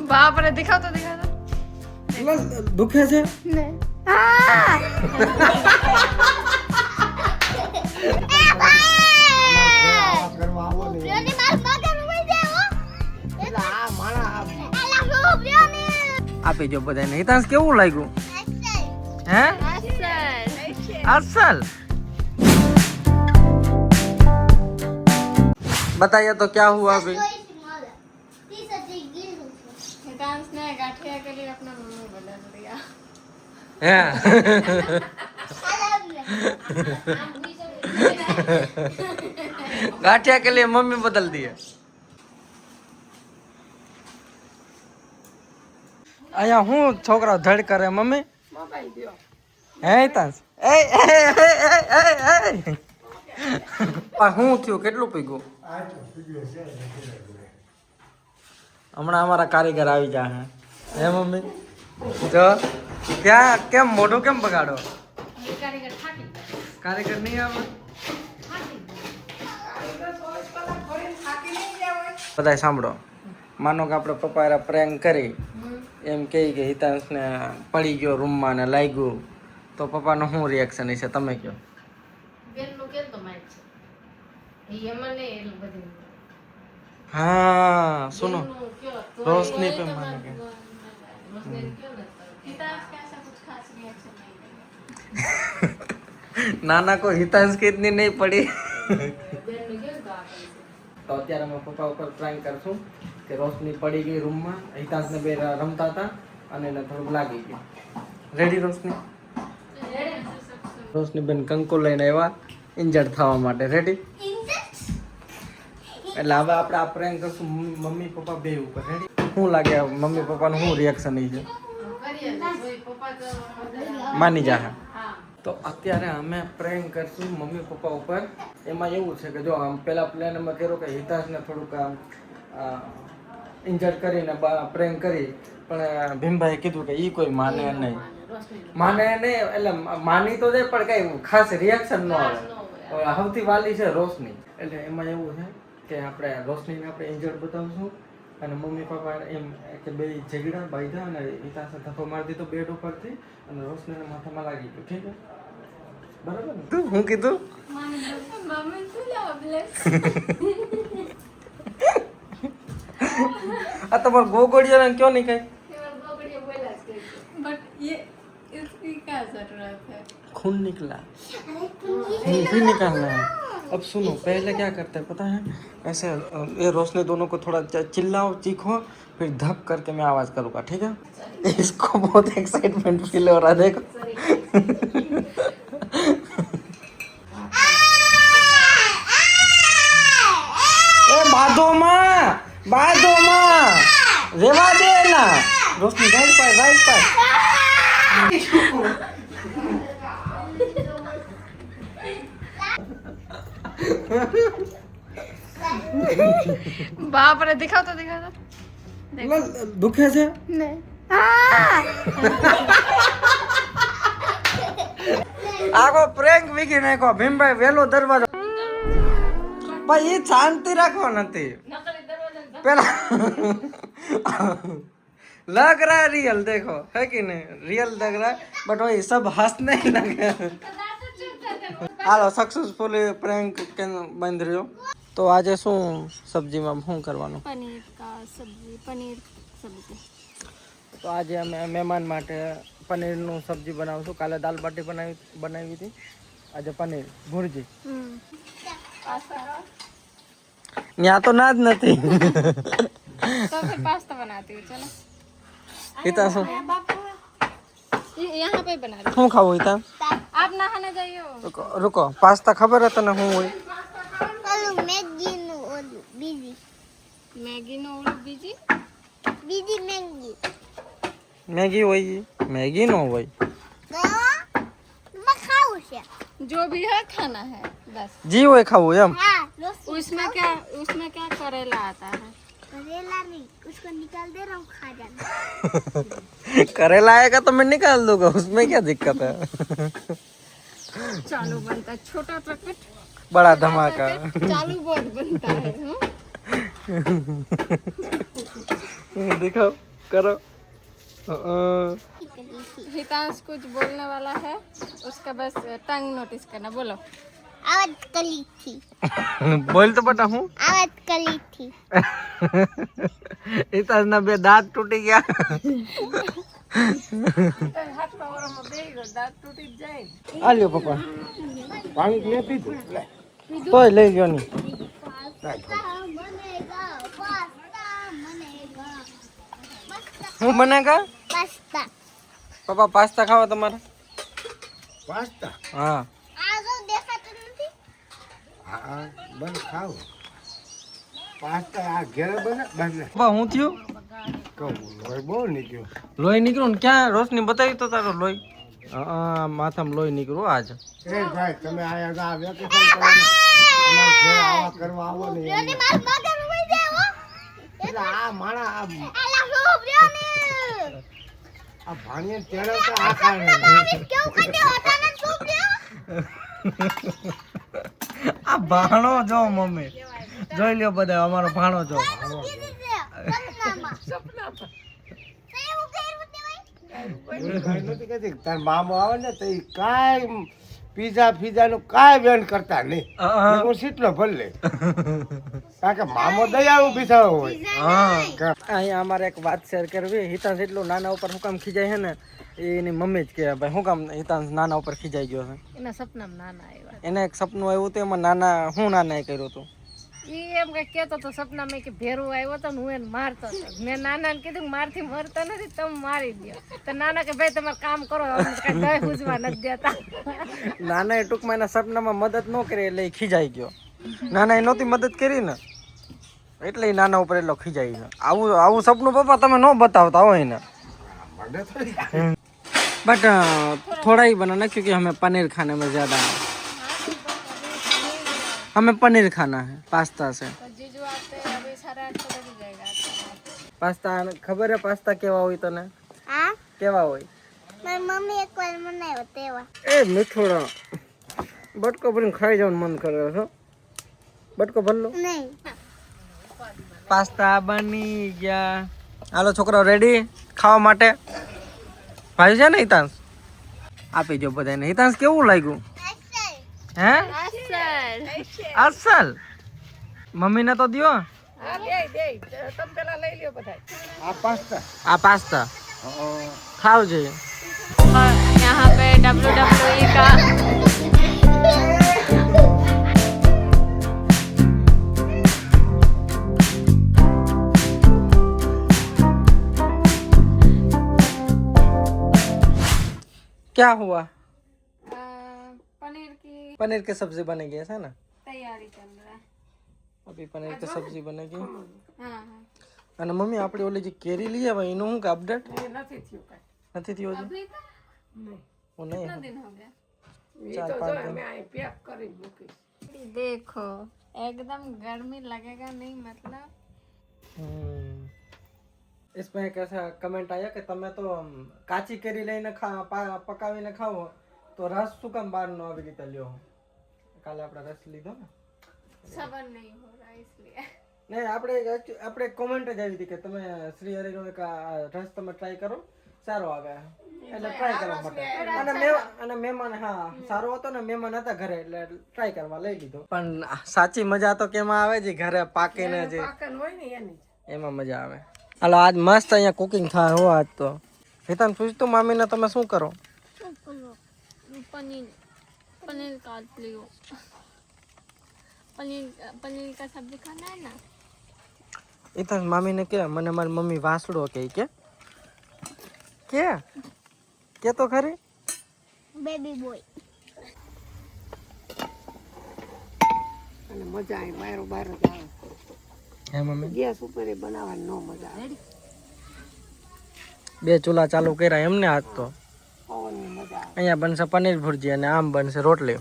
बाप रे दिखाओ तो दुखे છે नहीं આપી જો બધાને હિતાંશ કેવું લાગ્યું હે અસલ बताइए तो क्या हुआ अभी डांस ने गाठिया के लिए अपना मुंह बदल दिया है गाठिया के लिए मम्मी बदल दी है अया हूँ छोकरा धड़ करे मम्मी मोबाइल दियो હે તાસ એ હું થયું કેટલું પીગું હમણાં અમારા કારીગર આવી જાય હે મમ્મી તો ત્યાં કેમ મોઢું કેમ બગાડો કારીગર નહીં આવે બધા સાંભળો માનો કે આપણે પપ્પા પ્રેન્ક કરી એમ કહી કે હિતાંશને પડી ગયો રૂમમાં ને લાગ્યું તો પપ્પાનું શું રિએક્શન હશે તમે કહો हाँ सुनो रोशनी पे माने के नाना को हितांश की इतनी नहीं पड़ी तो અત્યારે અમે પપ્પા ઉપર ટ્રાય કરશું કે રોશની પડી ગઈ રૂમમાં હિતાંશને બે રમતા હતા અને એને થોડુંક લાગી ગયું રેડી રોશની રોશની બેન કંકુ લઈને આવ્યા ઇન્જર્ડ થવા માટે રેડી એટલે હવે આપણે આ પ્રેન્ક કરશું મમ્મી પપ્પા બે ઉપર રેડી શું લાગે મમ્મી પપ્પાનું શું રિએક્શન છે માની જા તો અત્યારે અમે પ્રેન્ક કરશું મમ્મી પપ્પા ઉપર એમાં એવું છે કે જો આમ પહેલા પ્લાન અમે કર્યો કે હિતાંશને થોડુંક ઇન્જર્ડ કરીને પ્રેન્ક કરી પણ ભીમભાઈએ કીધું કે એ કોઈ માને નહીં એટલે માની તો જાય પણ કઈ ખાસ રિએક્શન ન આવે સૌથી વાલી છે રોશની એટલે એમાં એવું છે કે આપણે રોશનીને આપણે ઇન્જર્ડ બતાવશું અને મમ્મી પપ્પા એમ કે બે ઝઘડા બાંધ્યા અને હિતાંશે ધક્કો મારી દીધો બેડ ઉપરથી અને રોશનીને માથામાં લાગી ગયું ઠીક છે બરાબર ને તું હું કીધું આ તમારો ગોગોડિયો ક્યો નહીં કઈ बट ये इसकी क्या जरूरत है खून निकला खून भी निकालना है अब सुनो पहले क्या करते हैं पता है ऐसे ये रोशनी दोनों को थोड़ा चिल्लाओ चीखो फिर धप करके मैं आवाज करूँगा ठीक है इसको बहुत एक्साइटमेंट फील हो रहा है देखो ए बाधो माँ रेवा दे ना रोशनी राइट पर बाप रे दिखाओ तो दुखे છે नहीं આખો પ્રેન્ક વીકી નાખો ભીમભાઈ વેલો દરવાજો ભાઈ એ શાંતિ રાખો નથી પેલા लग रहा है रियल देखो है कि नहीं रियल लग रहा है बट वही सब हंसने ही लगे हालो सक्सेसफुली प्रैंक बंद रह्यो तो आज શું સબ્જીમાં શું કરવાનું पनीर सब्जी તો આજે અમે મહેમાન માટે પનીરનું સબ્જી બનાવશું કાલે દાલ બાટી બનાવી હતી આજે પનીર ભુરજી ત્યાં તો ના જ નથી तो फिर पास्ता बनाती हूँ चलो इतना सो यहाँ पे बना रही શું ખાવું इतना आप नहाने जाइए रुको पास्ता खबर है तने હું હોય मैगी नो बीजी मैगी હોય मैगी નો હોય जो भी है खाना है बस જી હોય ખાવું એમ उसमें क्या करेला आता है करेला नहीं उसको निकाल दे रहा हूँ खा जाना करेला आएगा तो मैं निकाल दूंगा उसमें क्या दिक्कत है चालू बनता है छोटा पैकेट बड़ा धमाका चालू बहुत बनता है दिखाओ करो हितांश कुछ बोलने वाला है, उसका बस टंग नोटिस करना। बोलो। आवाज कली थी। बोल तो बता हूँ। आवाज कली थी। हितांश ना बे दांत टूटी गया। आ लियो पप्पा पानी ले पीधું તોય લઈ ગયો ની હું બનેગા पास्ता પપ્પા પાસ્તા ખાવા તમારે પાસ્તા હા આ જો દેખાતો નથી હા બન ખાવ પાસ્તા આ ઘેર બને પપ્પા હું થયું કહું લોહી બહુ નીકળ્યું લોહી નીકળ્યું ને ક્યાં રોશની બતાવી તો તારો લોહી હા માથામાં લોહી નીકળ્યું આજ એ ભાઈ તમે આયા આ વેકેશન કરવાનું અમારે ઘેર આવા કરવા આવો ને બ્યોની માર મગર ઉઈ જાય હો એટલે આ માણા એલા રો બ્યોની આ ભાણીએ તેડો તો આ કારણે કેવું કદે હોતાને શું બ્યો આ ભાણો જો મમ્મી જોઈ લ્યો બધા અમારો ભાણો જો નથી કહેતી તાર મામો આવે ને તો કાંઈ પીઝા નું કાંઈ બેન કરતા નહીં હું સીટલો ભલે કારણ કે મામો દયાળુ બિસાડો હોય અહીંયા અમારે એક વાત શેર કરવી હિતાંશ એટલું નાના ઉપર હું કામ ખીજાય છે ને એની મમ્મી જ કે ભાઈ હું કામ હિતાંશ નાના ઉપર ખીજાઈ ગયો છે એના સપનામાં નાના આવ્યા. એને એક સપનું આવ્યું હતું એમાં નાના હું નાના એ કર્યું હતું ઈ એમ કઈ કેતો તો સપનામાં કે ભેરું આવ્યો તો ને હું એને મારતો હતો. મેં નાનાને કીધું કે મારથી મરતો નથી, તમે મારી દો. તો નાના કે ભાઈ તમારે કામ કરો, અમને કાંઈ દહીં પૂજવા નથી દેતા. નાના એ ટૂંકમાં એના સપનામાં મદદ ન કરી એટલે એ ખીજાઈ ગયો. નાના એ નહોતી મદદ કરી ને એટલે એ નાના ઉપર એટલો ખીજાઈ ગયો. આવું સપનું પપ્પા તમે ન બતાવતા હોય ને बट थोड़ा ही बनाना क्योंकि हमें पनीर खाने में ज़्यादा हमें पनीर खाना है पास्ता से. तो जीजू आते अभी 8:30 बज जाएगा. पास्ता खबर है पास्ता केवा હોય તને? હા કેવા હોય? મારી મમ્મી એકવાર બનાવ્યો તેવા. એ મીઠોડા બટકો ભરીને ખાઈ જવાનું મન કરે છે. બટકો ભરલો નહીં. પાસ્તા બની ગયા. હાલો છોકરાઓ રેડી ખાવા માટે? ભાઈ છે ને હિતાંશ? આપી જો બધાને. હિતાંશ કેવું લાગ્યું? હે અસલ. મમ્મીને તો દિયો. આ પાસ્તા ખાવ જોઈએ. यहाँ पे WWE का क्या हुआ? पनीर पनीर की की सब्जी बनेगी ऐसा ना? तैयारी चल रहा है. अभी पनीर की सब्जी बनेगी. हाँ અને મમ્મી આપણી ઓલી જે કેરી લઈ આવે એનું શું કે અપડેટ નથી થયું હજી? હું નહીં दिन हो गया. 4-5 दिन. देखो एकदम गर्मी लगेगा नहीं, मतलब इसमें एक ऐसा कमेंट आया कि તમે તો કાચી કેરી લઈને પકાવીને ખાઓ તો રસ શું કામ બહારનો આવી રીતે લ્યો? કાલે આપણે રસ લીધો ને. सबर नहीं हो रहा इसलिए. નહીં આપણે કોમેન્ટ જ આવી હતી કે તમે શ્રી હરિનો એક રસ તમે ટ્રાય કરો, સારો આવે એટલે ટ્રાય કરવા માટે. અને મહેમાન હા સારો હતો ને, મહેમાન હતા ઘરે એટલે ટ્રાય કરવા લઈ લીધો. પણ સાચી મજા તો કેમાં આવે છે? ઘરે પાકીને જે એમાં મજા આવે. હાલો આજ મસ્ત અહીંયા કુકિંગ થાય હો આજ તો. હિતાન પૂછતું મામીને તમે શું કરો? पनीर काट लियो. पनीर का सब्जी खाना है ना. હિતાન મામીને કે મને મારી મમ્મી વાસડો કે તો ખરી. Baby boy. અને મજા આવે બહાર જ આવે. હે મમ્મી ગેસ ઉપર એ બનાવવાની નો મજા આવે. 2 ચૂલા ચાલુ કર્યા એમને આજ તો. પવનની મજા આવે. અહીંયા બનશે પનીર ભુરજી અને આમ બનશે રોટલી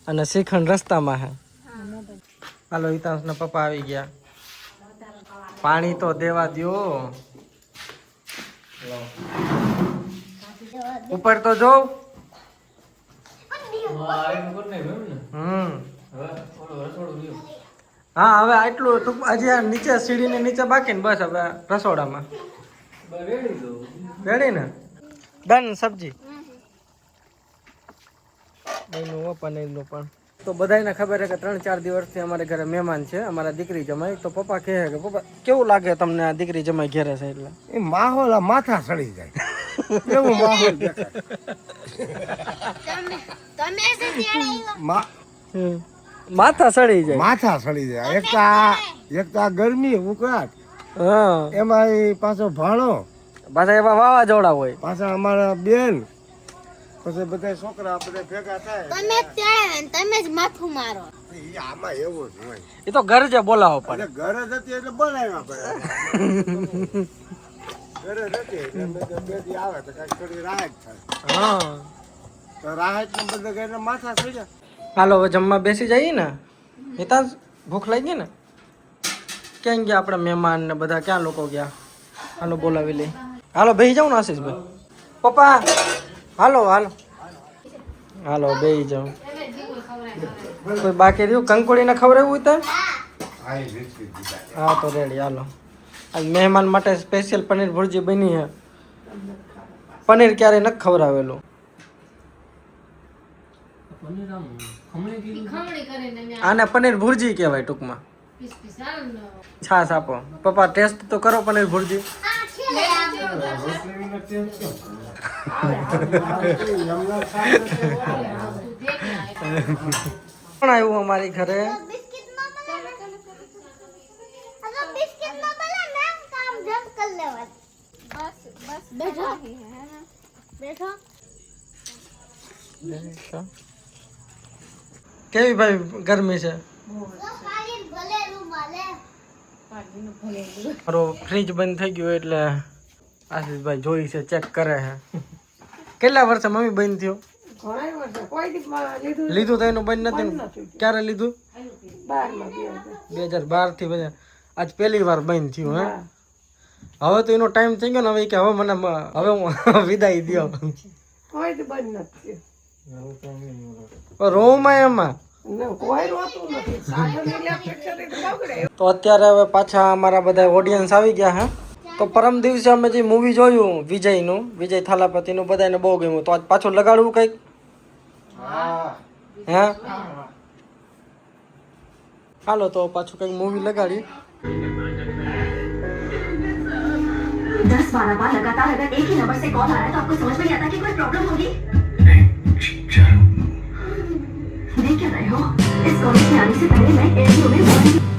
અને શ્રીખંડ રસ્તામાં છે. હાલો હિતાંશના પપ્પા આવી ગયા. પાણી તો દેવા દ્યો. ઉપર તો જો. હા હવે આટલું હજી આ નીચે સીડીની નીચે બાકી ને બસ હવે રસોડામાં રેડી ને ડન સબ્જી દહીંનું પનીરનું પણ તો બધાને ખબર છે કે 3-4 દિવસથી અમારે ઘરે મહેમાન છે અમારા દીકરી જમાઈ તો પપ્પા કહે કે પપ્પા કેવું લાગે તમને આ દીકરી જમાઈ ઘેરે છે એટલે એ માહોલ આ માથા સડી જાય એવું માહોલ દેખાય. તમે શું તેડાવ્યો? માથા સડી જાય માથા સડી જાય. એક તો આ ગરમી ઉકળાટ હા એમાં એ પાછો ભાણો પાછા એવા વાવાઝોડા હોય પાછા અમારા બેન પછી બધા છોકરા બધા ભેગા થાય તમે જ તેડાવ્યા ને તમે જ માથું મારો. ઈ આમાં એવું જ હોય. એ તો ઘર જે બોલાવો પડે એટલે ઘરે જ હતી એટલે બોલાવ્યા પડે. ઘરે જ હતી એટલે મેં કીધું બે દી આવે તો કાંઈક થોડી રાહત થાય. હા તો રાહત ને બધા ઘરના માથા થઈ જાય. હાલો હવે જમવા બેસી જઈએ ને હિતાંશ ભૂખ લાગી ને ક્યાં ગયા આપણા મહેમાન ને બધા ક્યાં લોકો ગયા હાલો બોલાવી લઈ હાલો બેસી જાઉં ને આશીષભાઈ પપ્પા હાલો હાલો હાલો બેસી જાઉં કોઈ બાકી રહ્યું કંકોડીને ખવડાવવું તો હા તો રેડી હાલો આજ મહેમાન માટે સ્પેશિયલ પનીર ભુરજી બની છે પનીર ક્યારે નથી ખવડાવેલું આને પનીર ભુરજી કહેવાય ટૂંકમાં છાશ આપો પપ્પા ટેસ્ટ તો કરો પનીર ભુરજી કોણ આવ્યું અમારી ઘરે બિસ્કિટ માં બના અગર બિસ્કિટ માં બના ને કામ જમ કર લેવા. બસ બેઠો બેઠો. કેવી ભાઈ ગરમી છે તો ખાલી ભલેલું મળે. મારો ફ્રીજ બંધ થઈ ગયું એટલે આશીષભાઈ જોઈ છે ચેક કરે છે કેટલા વર્ષે મમ્મી બંધ થયો ઘણા વર્ષે કોઈ દી લીધું લીધું તો એનું બંધ નથી ક્યારે લીધું 2012 થી બધા આજ પહેલી વાર બંધ થયું હે હવે તો એનો ટાઈમ થઈ ગયો ને હવે કે હવે મને હવે હું વિદાય દ્યો કોઈ દી બંધ નથી રોમાં એમાં કોઈ રોતું નથી સાધન ઇલેક્ટ્રિક બગડે. તો અત્યારે હવે પાછા અમારા બધા ઓડિયન્સ આવી ગયા હે તો પરમ દિવસે અમે જે મૂવી જોયું વિજયનું વિજય થાલાપતિનું બધાને બહુ ગમ્યું તો આજ પાછું લગાડવું કંઈક હે હાલો તો પાછું કંઈક મૂવી લગાડી 10-12 बार लगातार अगर एक ही नंबर से कॉल आ रहा है तो आपको समझ में नहीं आता कि कोई प्रॉब्लम होगी देख क्या रहे हो इस कॉलेज में आने से पहले मैं एयरव्यू में